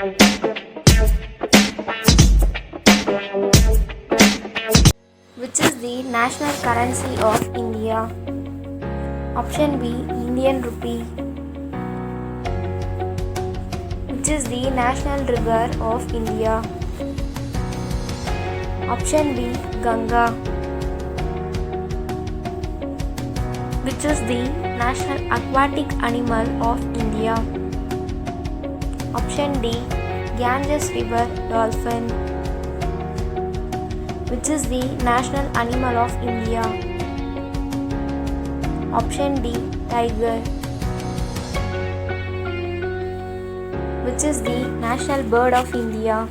Which is the national currency of India? Option B, Indian rupee. Which is the national river of India? Option B, Ganga. Which is the national aquatic animal of India? Option D, Ganges river dolphin. Which is the national animal of India? Option D, tiger. Which is the national bird of India?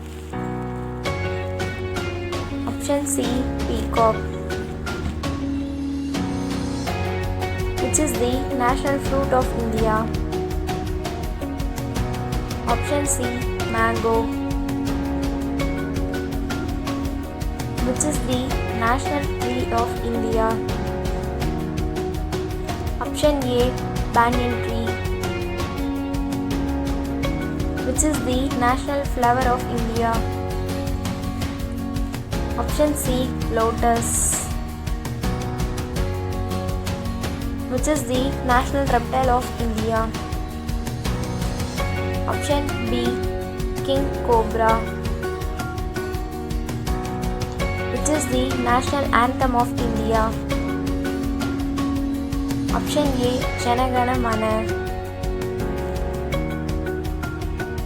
Option C, peacock. Which is the national fruit of India? Option C, mango. Which is the national tree of India? Option A, banyan tree. Which is the national flower of India? Option C, lotus. Which is the national reptile of India? Option B, king cobra. Which is the national anthem of India? Option A, Jana Gana Mana.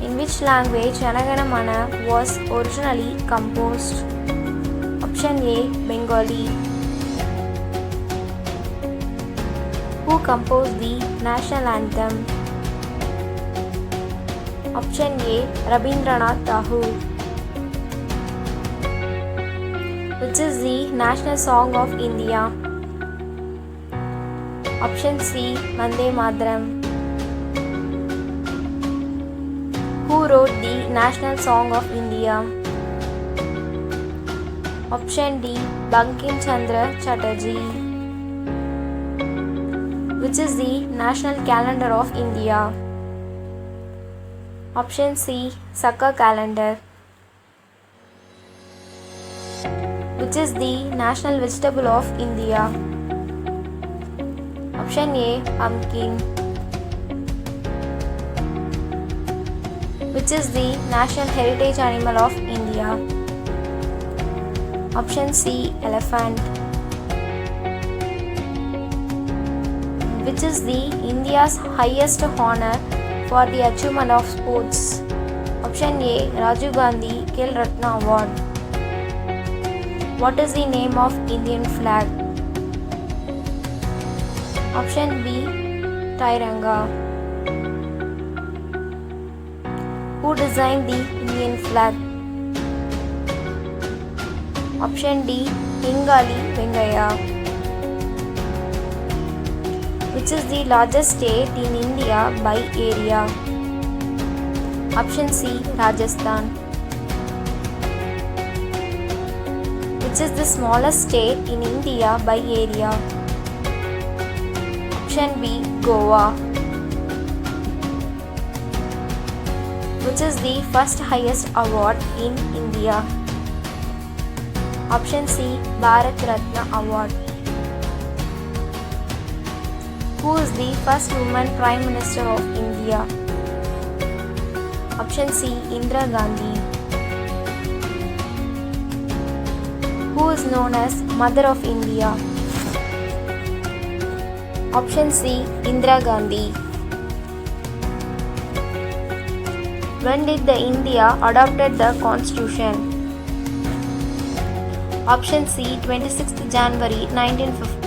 In which language Jana Gana Mana was originally composed? Option A, Bengali. Who composed the national anthem? Option A, Rabindranath Tagore. Which is the national song of India? Option C, Vande Mataram. Who wrote the national song of India? Option D, Bankim Chandra Chatterjee. Which is the national calendar of India? Option C, Sakka calendar. Which is the national vegetable of India? Option A, pumpkin. Which is the national heritage animal of India? Option C, elephant. Which is the India's highest honor for the achievement of sports? Option A, Rajiv Gandhi Khel Ratna Award. What is the name of Indian flag? Option B, Tiranga. Who designed the Indian flag? Option D, Pingali Vengaya. Which is the largest state in India by area? Option C, Rajasthan. Which is the smallest state in India by area? Option B, Goa. Which is the first highest award in India? Option C, Bharat Ratna Award. Who is the first woman Prime Minister of India? Option C, Indira Gandhi. Who is known as Mother of India? Option C, Indira Gandhi. When did the India adopted the Constitution? Option C, 26th January 1950.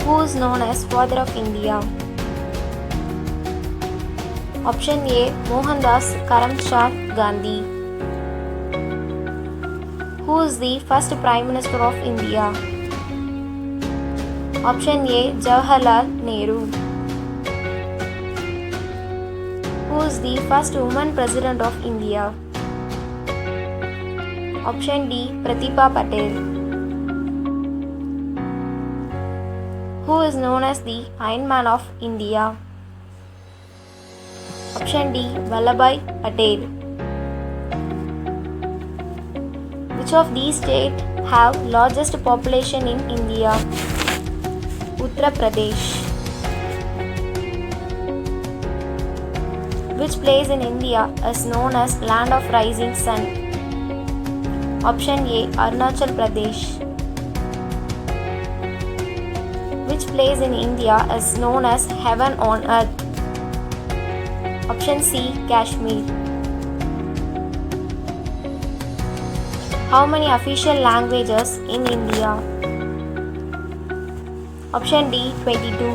Who is known as Father of India? Option A, Mohandas Karamchand Gandhi. Who is the first Prime Minister of India? Option A, Jawaharlal Nehru. Who is the first woman President of India? Option D, Pratibha Patel. Who is known as the Iron Man of India? Option D. Vallabhbhai Patel. Which of these states have largest population in India? Uttar Pradesh. Which place in India is known as Land of Rising Sun? Option A. Arunachal Pradesh. Which place in India is known as Heaven on Earth? Option C. Kashmir. How many official languages in India? Option D. 22.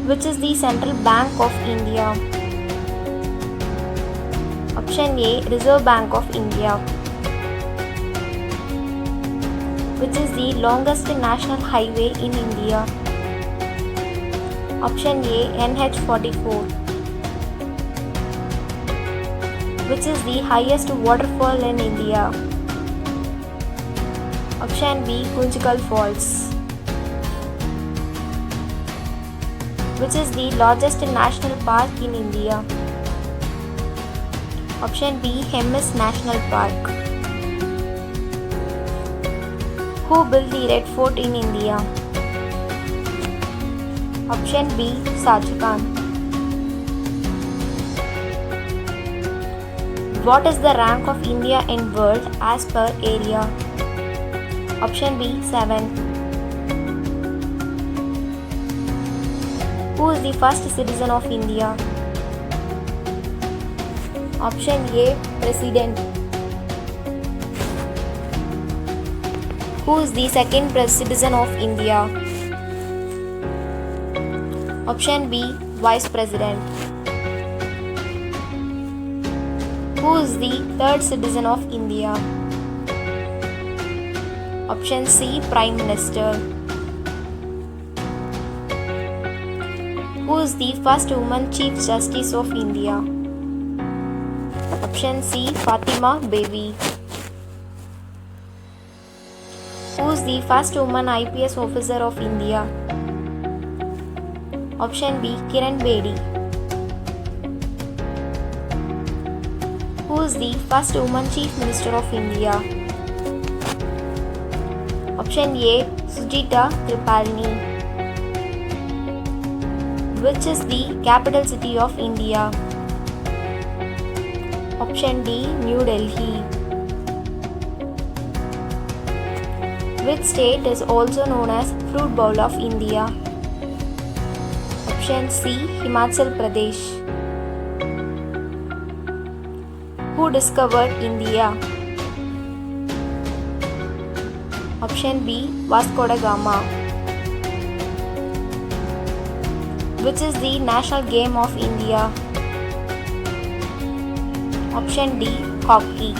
Which is the Central Bank of India? Option A. Reserve Bank of India. Which is the longest national highway in India? Option A. NH44. Which is the highest waterfall in India? Option B. Kunchikal Falls. Which is the largest national park in India? Option B. Hemis National Park. Who built the Red Fort in India? Option B. Shah Jahan. What is the rank of India in world as per area? Option B. 7. Who is the first citizen of India? Option A. President. Who is the second citizen of India? Option B. Vice President. Who is the third citizen of India? Option C. Prime Minister. Who is the first woman Chief Justice of India? Option C. Fatima Bibi. Who is the first woman IPS officer of India? Option B. Kiran Bedi. Who is the first woman Chief Minister of India? Option A. Sujita Kripalani. Which is the capital city of India? Option D. New Delhi. Which state is also known as Fruit Bowl of India? Option C. Himachal Pradesh. Who discovered India? Option B. Vasco da Gama. Which is the national game of India? Option D. Hockey.